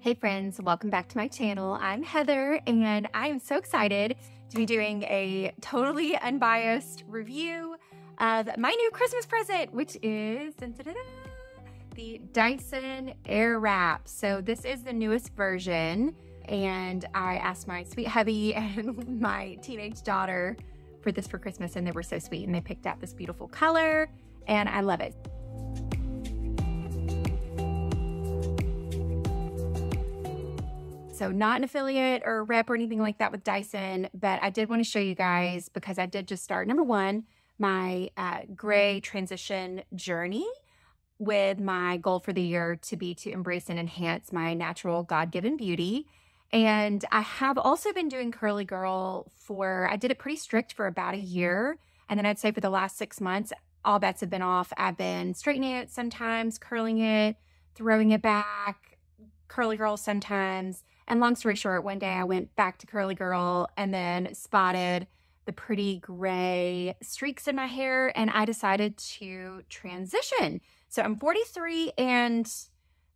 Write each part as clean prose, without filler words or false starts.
Hey friends, welcome back to my channel. I'm Heather and I am so excited to be doing a totally unbiased review of my new Christmas present, which is the Dyson Airwrap. So this is the newest version and I asked my sweet hubby and my teenage daughter for this for Christmas and they were so sweet and they picked out this beautiful color and I love it. So not an affiliate or rep or anything like that with Dyson, but I did want to show you guys because I did just start, number one, my gray transition journey with my goal for the year to be to embrace and enhance my natural God-given beauty. And I have also been doing Curly Girl I did it pretty strict for about a year. And then I'd say for the last 6 months, all bets have been off. I've been straightening it sometimes, curling it, throwing it back, Curly Girl sometimes. And long story short, one day I went back to Curly Girl and then spotted the pretty gray streaks in my hair and I decided to transition. So I'm 43 and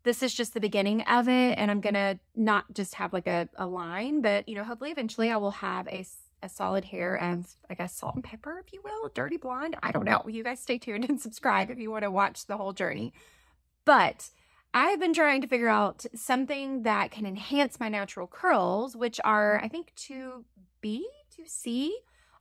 this is just the beginning of it. And I'm going to not just have like a line, but you know, hopefully eventually I will have a solid hair of, I guess, salt and pepper, if you will, dirty blonde. I don't know. You guys stay tuned and subscribe if you want to watch the whole journey. But I've been trying to figure out something that can enhance my natural curls, which are, I think, 2B, 2C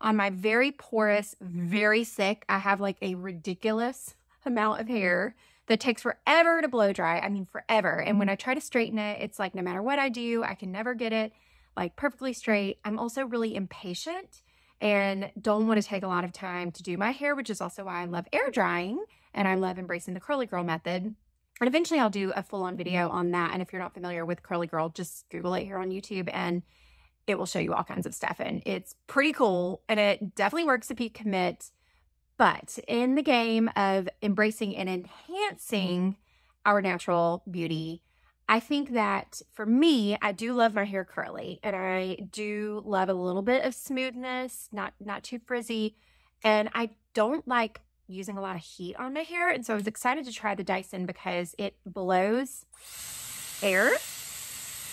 on my very porous, very thick. I have like a ridiculous amount of hair that takes forever to blow dry. I mean, forever. And when I try to straighten it, it's like no matter what I do, I can never get it like perfectly straight. I'm also really impatient and don't want to take a lot of time to do my hair, which is also why I love air drying and I love embracing the Curly Girl method. And eventually I'll do a full-on video on that. And if you're not familiar with Curly Girl, just Google it here on YouTube and it will show you all kinds of stuff. And it's pretty cool. And it definitely works if you commit. But in the game of embracing and enhancing our natural beauty, I think that for me, I do love my hair curly. And I do love a little bit of smoothness, not too frizzy. And I don't like using a lot of heat on my hair. And so I was excited to try the Dyson because it blows air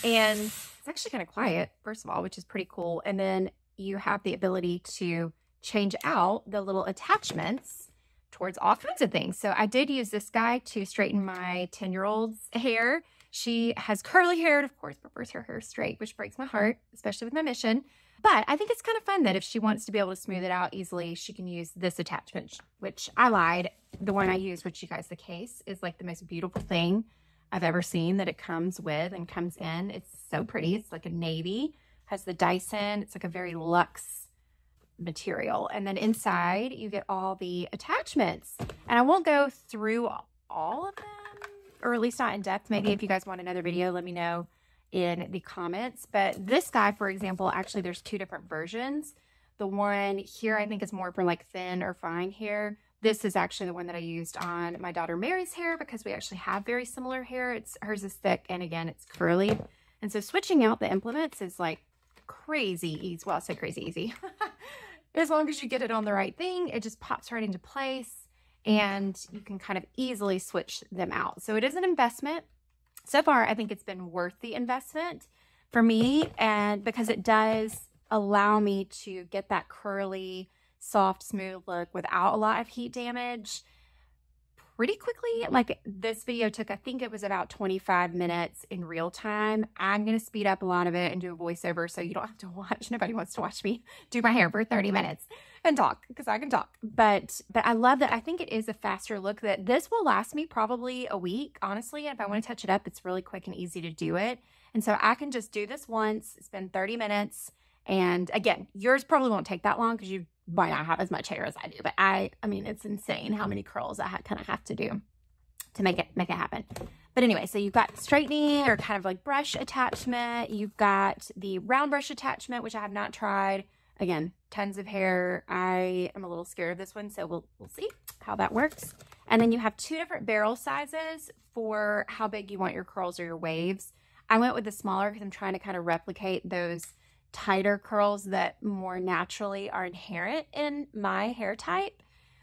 and it's actually kind of quiet, first of all, which is pretty cool. And then you have the ability to change out the little attachments towards all kinds of things. So I did use this guy to straighten my 10-year-old's hair. She has curly hair and of course prefers her hair straight, which breaks my heart, especially with my mission. But I think it's kind of fun that if she wants to be able to smooth it out easily, she can use this attachment, which I lied. The one I use, which you guys, the case is like the most beautiful thing I've ever seen that it comes with and comes in. It's so pretty. It's like a navy, has the Dyson. It's like a very luxe material. And then inside you get all the attachments. And I won't go through all of them, or at least not in depth. Maybe if you guys want another video, let me know in the comments. But this guy, for example, actually there's two different versions. The one here I think is more for like thin or fine hair. This is actually the one that I used on my daughter Mary's hair because we actually have very similar hair. Hers is thick and again it's curly. And so switching out the implements is like crazy easy. Well, I say crazy easy. As long as you get it on the right thing, it just pops right into place and you can kind of easily switch them out. So it is an investment. So far, I think it's been worth the investment for me, and because it does allow me to get that curly, soft, smooth look without a lot of heat damage pretty quickly. Like this video took, I think it was about 25 minutes in real time. I'm going to speed up a lot of it and do a voiceover so you don't have to watch. Nobody wants to watch me do my hair for 30 minutes and talk because I can talk. But I love that. I think it is a faster look that this will last me probably a week, honestly. And if I want to touch it up, it's really quick and easy to do it. And so I can just do this once, spend 30 minutes. And again, yours probably won't take that long because you might not have as much hair as I do. But I mean, it's insane how many curls I kind of have to do to make it happen. But anyway, so you've got straightening or kind of like brush attachment. You've got the round brush attachment, which I have not tried. Again, tons of hair. I am a little scared of this one, so we'll see how that works. And then you have two different barrel sizes for how big you want your curls or your waves. I went with the smaller because I'm trying to kind of replicate those tighter curls that more naturally are inherent in my hair type.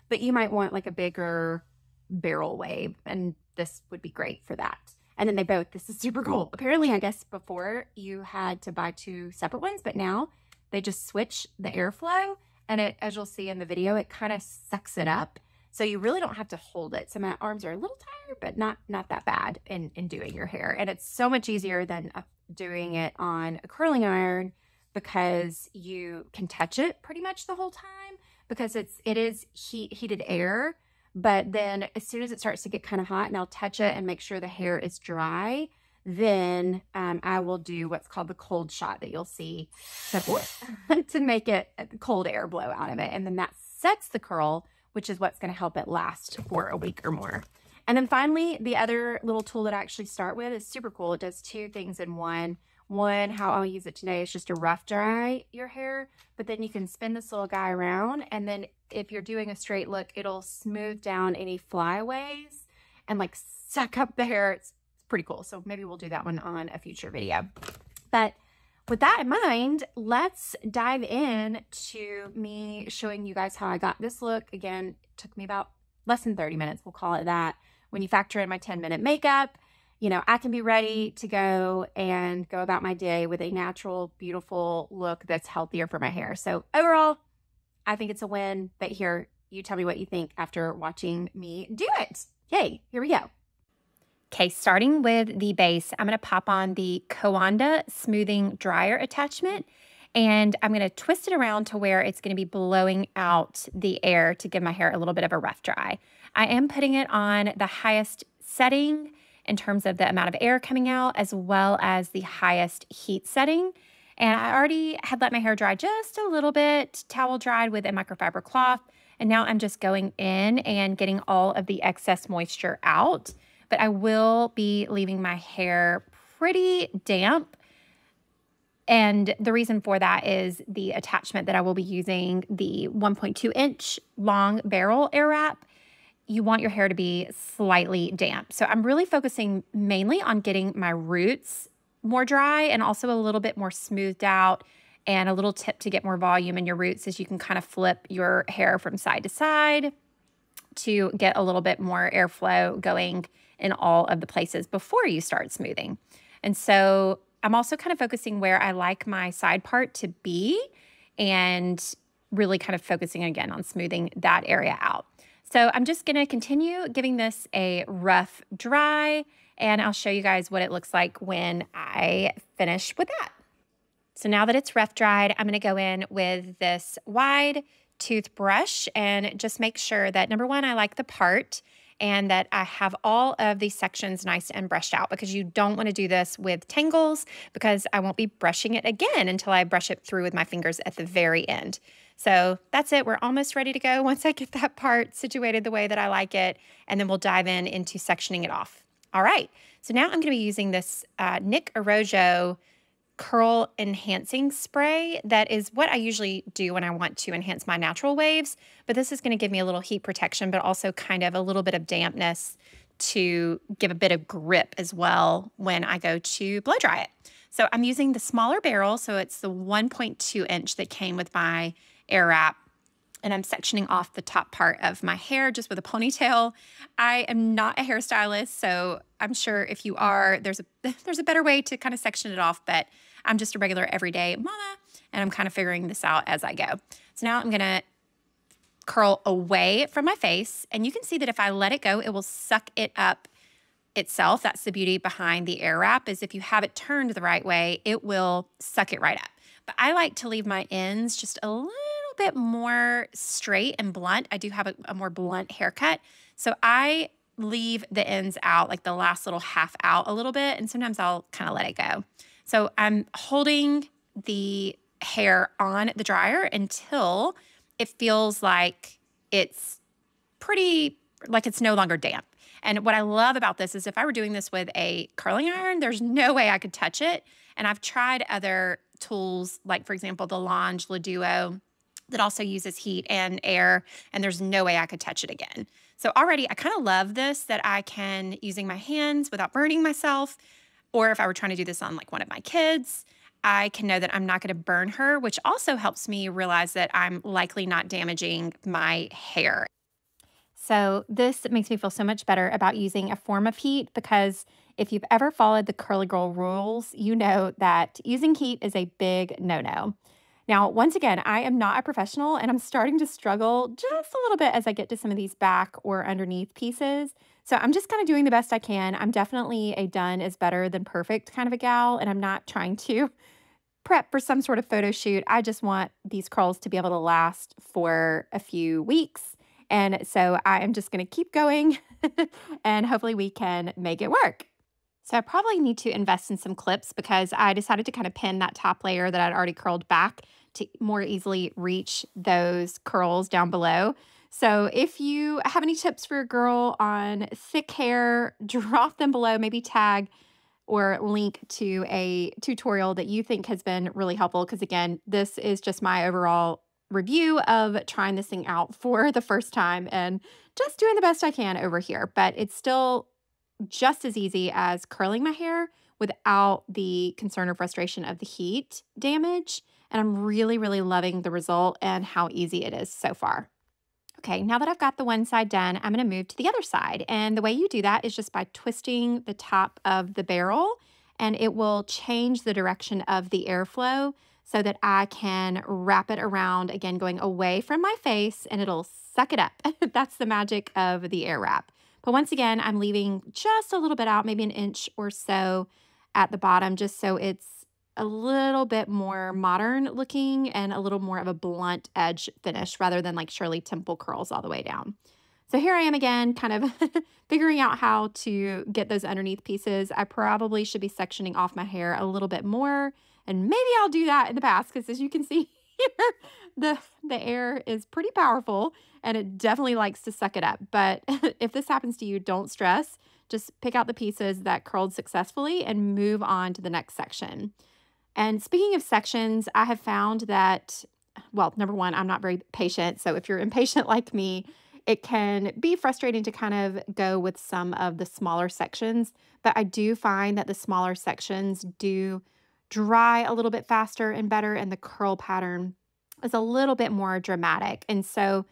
But you might want like a bigger barrel wave, and this would be great for that. And then this is super cool. Apparently, I guess before you had to buy 2 separate ones, but now they just switch the airflow. And it, as you'll see in the video, it kind of sucks it up. So you really don't have to hold it. So my arms are a little tired, but not that bad in doing your hair. And it's so much easier than doing it on a curling iron because you can touch it pretty much the whole time because it is heated air. But then as soon as it starts to get kind of hot and I'll touch it and make sure the hair is dry, then I will do what's called the cold shot that you'll see to make it cold air blow out of it. And then that sets the curl, which is what's going to help it last for a week or more. And then finally, the other little tool that I actually start with is super cool. It does 2 things in one. One, how I'll use it today is just to rough dry your hair, but then you can spin this little guy around, and then if you're doing a straight look, it'll smooth down any flyaways and like suck up the hair. It's pretty cool. So maybe we'll do that one on a future video. But with that in mind, let's dive in to me showing you guys how I got this look. Again, it took me about less than 30 minutes. We'll call it that. When you factor in my 10-minute makeup, you know, I can be ready to go and go about my day with a natural, beautiful look that's healthier for my hair. So overall, I think it's a win. But here, you tell me what you think after watching me do it. Yay, here we go. Okay, starting with the base, I'm going to pop on the Coanda smoothing dryer attachment, and I'm going to twist it around to where it's going to be blowing out the air to give my hair a little bit of a rough dry. I am putting it on the highest setting in terms of the amount of air coming out, as well as the highest heat setting. And I already had let my hair dry just a little bit, towel dried with a microfiber cloth, and now I'm just going in and getting all of the excess moisture out. But I will be leaving my hair pretty damp. And the reason for that is the attachment that I will be using, the 1.2-inch long barrel Airwrap. You want your hair to be slightly damp. So I'm really focusing mainly on getting my roots more dry and also a little bit more smoothed out. And a little tip to get more volume in your roots is you can kind of flip your hair from side to side to get a little bit more airflow going in all of the places before you start smoothing. And so I'm also kind of focusing where I like my side part to be and really kind of focusing again on smoothing that area out. So I'm just going to continue giving this a rough dry, and I'll show you guys what it looks like when I finish with that. So now that it's rough dried, I'm going to go in with this wide toothbrush and just make sure that, number one, I like the part and that I have all of these sections nice and brushed out, because you don't want to do this with tangles, because I won't be brushing it again until I brush it through with my fingers at the very end. So that's it. We're almost ready to go once I get that part situated the way that I like it, and then we'll dive into sectioning it off. All right. So now I'm going to be using this Arojo curl enhancing spray. That is what I usually do when I want to enhance my natural waves, but this is going to give me a little heat protection, but also kind of a little bit of dampness to give a bit of grip as well when I go to blow dry it. So I'm using the smaller barrel, so it's the 1.2-inch that came with my Airwrap, and I'm sectioning off the top part of my hair just with a ponytail. I am not a hairstylist, so I'm sure if you are, there's a better way to kind of section it off, but I'm just a regular everyday mama, and I'm kind of figuring this out as I go. So now I'm gonna curl away from my face, and you can see that if I let it go, it will suck it up itself. That's the beauty behind the Airwrap, is if you have it turned the right way, it will suck it right up. But I like to leave my ends just a little bit more straight and blunt. I do have a more blunt haircut, so I leave the ends out, like the last little half out a little bit, and sometimes I'll kind of let it go. So I'm holding the hair on the dryer until it feels like it's no longer damp. And what I love about this is if I were doing this with a curling iron, there's no way I could touch it. And I've tried other tools, like for example, the Lange Le Duo, that also uses heat and air, and there's no way I could touch it again. So already I kind of love this, that I can, using my hands without burning myself, or if I were trying to do this on like one of my kids, I can know that I'm not going to burn her, which also helps me realize that I'm likely not damaging my hair. So this makes me feel so much better about using a form of heat, because If you've ever followed the Curly Girl rules, you know that using heat is a big no-no. Now, once again, I am not a professional and I'm starting to struggle just a little bit as I get to some of these back or underneath pieces. So I'm just kind of doing the best I can. I'm definitely a done is better than perfect kind of a gal, and I'm not trying to prep for some sort of photo shoot. I just want these curls to be able to last for a few weeks. And so I am just going to keep going and hopefully we can make it work. So I probably need to invest in some clips because I decided to kind of pin that top layer that I'd already curled back to more easily reach those curls down below. So if you have any tips for a girl on thick hair, drop them below, maybe tag or link to a tutorial that you think has been really helpful. Because again, this is just my overall review of trying this thing out for the first time and just doing the best I can over here. But it's still just as easy as curling my hair without the concern or frustration of the heat damage. And I'm really, really loving the result and how easy it is so far. Okay, now that I've got the one side done, I'm going to move to the other side. And the way you do that is just by twisting the top of the barrel, and it will change the direction of the airflow so that I can wrap it around, again, going away from my face, and it'll suck it up. That's the magic of the air wrap. But once again, I'm leaving just a little bit out, maybe an inch or so at the bottom, just so it's a little bit more modern looking and a little more of a blunt edge finish rather than like Shirley Temple curls all the way down. So here I am again, kind of figuring out how to get those underneath pieces. I probably should be sectioning off my hair a little bit more, and maybe I'll do that in the past because as you can see here, the air is pretty powerful and it definitely likes to suck it up. But if this happens to you, don't stress. Just pick out the pieces that curled successfully and move on to the next section. And speaking of sections, I have found that, well, number one, I'm not very patient. So if you're impatient like me, it can be frustrating to kind of go with some of the smaller sections. But I do find that the smaller sections do dry a little bit faster and better, and the curl pattern is a little bit more dramatic. And so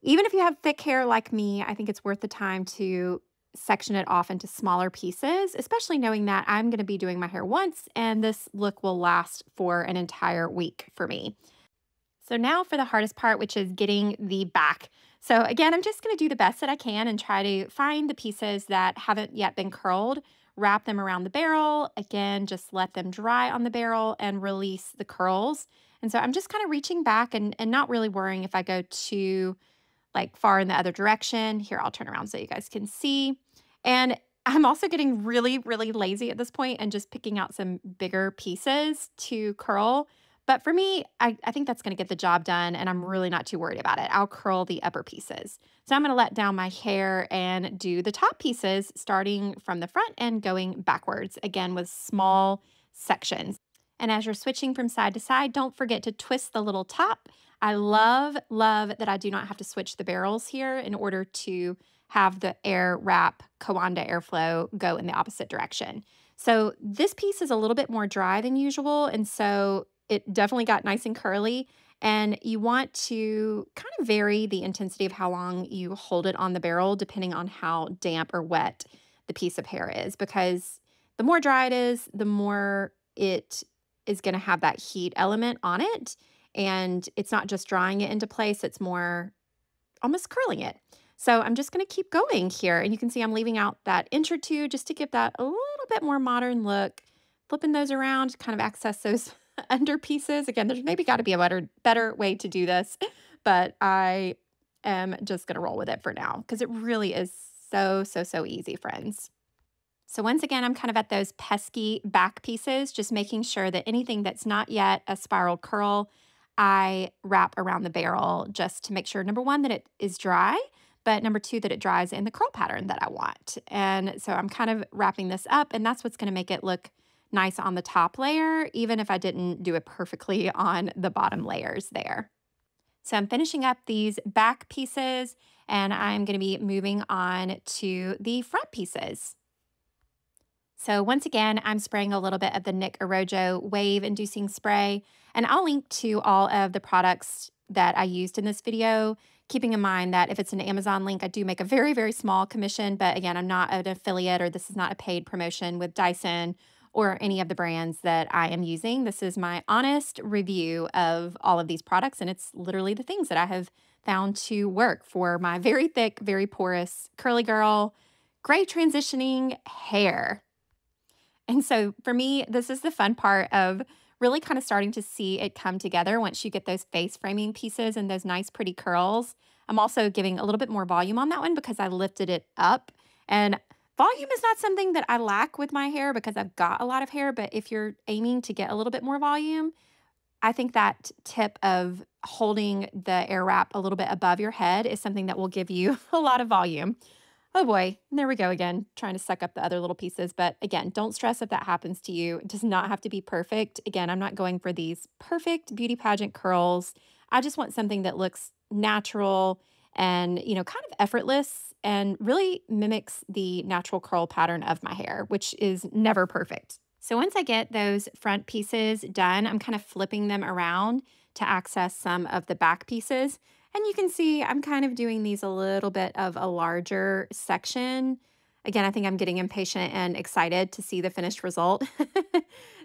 even if you have thick hair like me, I think it's worth the time to section it off into smaller pieces, especially knowing that I'm going to be doing my hair once and this look will last for an entire week for me. So now for the hardest part, which is getting the back. So again, I'm just going to do the best that I can and try to find the pieces that haven't yet been curled, wrap them around the barrel. Again, just let them dry on the barrel and release the curls. And so I'm just kind of reaching back and not really worrying if I go too like far in the other direction. Here, I'll turn around so you guys can see. And I'm also getting really, really lazy at this point and just picking out some bigger pieces to curl. But for me, I think that's going to get the job done, and I'm really not too worried about it. I'll curl the upper pieces. So I'm going to let down my hair and do the top pieces, starting from the front and going backwards, again with small sections. And as you're switching from side to side, don't forget to twist the little top. I love that I do not have to switch the barrels here in order to have the air wrap Coanda airflow go in the opposite direction. So this piece is a little bit more dry than usual, and so it definitely got nice and curly. And you want to kind of vary the intensity of how long you hold it on the barrel depending on how damp or wet the piece of hair is, because the more dry it is, the more it is going to have that heat element on it. And it's not just drawing it into place, it's more almost curling it. So I'm just going to keep going here. And you can see I'm leaving out that inch or two just to give that a little bit more modern look. Flipping those around, kind of access those under pieces. Again, there's maybe got to be a better way to do this, but I am just going to roll with it for now because it really is so easy, friends. So once again, I'm kind of at those pesky back pieces, just making sure that anything that's not yet a spiral curl, I wrap around the barrel just to make sure, number one, that it is dry, but number two, that it dries in the curl pattern that I want. And so I'm kind of wrapping this up, and that's what's going to make it look nice on the top layer, even if I didn't do it perfectly on the bottom layers there. So I'm finishing up these back pieces, and I'm going to be moving on to the front pieces. So once again, I'm spraying a little bit of the Arojo wave inducing spray, and I'll link to all of the products that I used in this video keeping in mind that if it's an Amazon link, I do make a very, very small commission. But again, I'm not an affiliate, or this is not a paid promotion with Dyson or any of the brands that I am using. This is my honest review of all of these products, and it's literally the things that I have found to work for my very thick, very porous, curly girl, gray transitioning hair. And so for me, this is the fun part of really kind of starting to see it come together once you get those face framing pieces and those nice, pretty curls. I'm also giving a little bit more volume on that one because I lifted it up. And volume is not something that I lack with my hair because I've got a lot of hair. But if you're aiming to get a little bit more volume, I think that tip of holding the Airwrap a little bit above your head is something that will give you a lot of volume. Oh boy, there we go again, trying to suck up the other little pieces. But again, don't stress if that happens to you. It does not have to be perfect. Again, I'm not going for these perfect beauty pageant curls. I just want something that looks natural and, kind of effortless and really mimics the natural curl pattern of my hair, which is never perfect. So once I get those front pieces done, I'm kind of flipping them around to access some of the back pieces. And you can see I'm kind of doing these a little bit of a larger section. Again, I think I'm getting impatient and excited to see the finished result.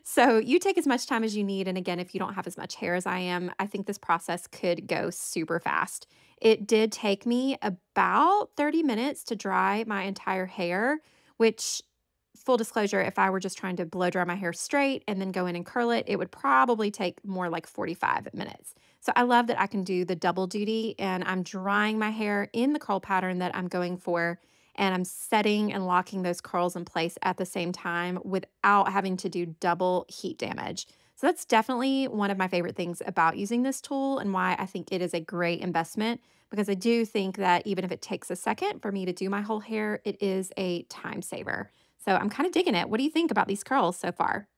So you take as much time as you need. And again, if you don't have as much hair as I am, I think this process could go super fast. It did take me about 30 minutes to dry my entire hair, which, full disclosure, if I were just trying to blow dry my hair straight and then go in and curl it, it would probably take more like 45 minutes. So I love that I can do the double duty, and I'm drying my hair in the curl pattern that I'm going for, and I'm setting and locking those curls in place at the same time without having to do double heat damage. So that's definitely one of my favorite things about using this tool, and why I think it is a great investment, because I do think that even if it takes a second for me to do my whole hair, it is a time saver. So I'm kind of digging it. What do you think about these curls so far?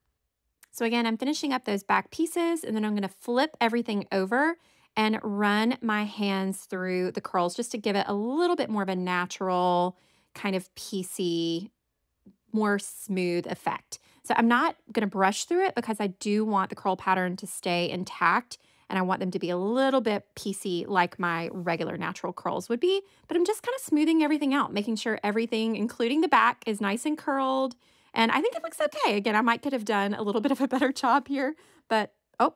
So again, I'm finishing up those back pieces, and then I'm going to flip everything over and run my hands through the curls just to give it a little bit more of a natural, kind of piecey, more smooth effect. So I'm not going to brush through it because I do want the curl pattern to stay intact, and I want them to be a little bit piecey like my regular natural curls would be. But I'm just kind of smoothing everything out, making sure everything, including the back, is nice and curled. And I think it looks okay. Again, I could have done a little bit of a better job here, but oh,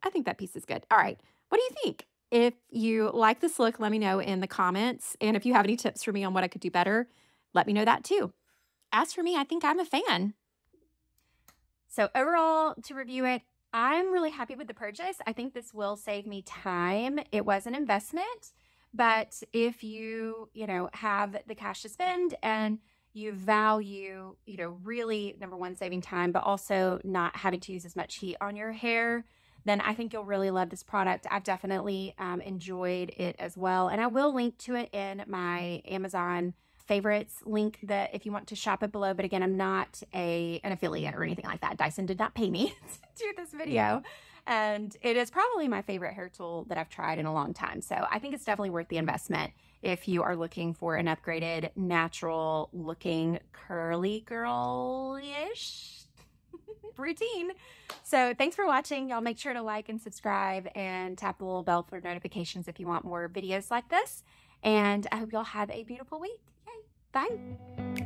I think that piece is good. All right. What do you think? If you like this look, let me know in the comments. And if you have any tips for me on what I could do better, let me know that too. As for me, I think I'm a fan. So overall, to review it, I'm really happy with the purchase. I think this will save me time. It was an investment, but if you, have the cash to spend and you value, really, number one, saving time, but also not having to use as much heat on your hair, then I think you'll really love this product. I've definitely enjoyed it as well. And I will link to it in my Amazon favorites link that if you want to shop it below. But again, I'm not an affiliate or anything like that. Dyson did not pay me to do this video. And it is probably my favorite hair tool that I've tried in a long time. So I think it's definitely worth the investment if you are looking for an upgraded, natural looking curly girl-ish routine. So thanks for watching. Y'all make sure to like and subscribe and tap the little bell for notifications if you want more videos like this. And I hope y'all have a beautiful week. Yay. Bye.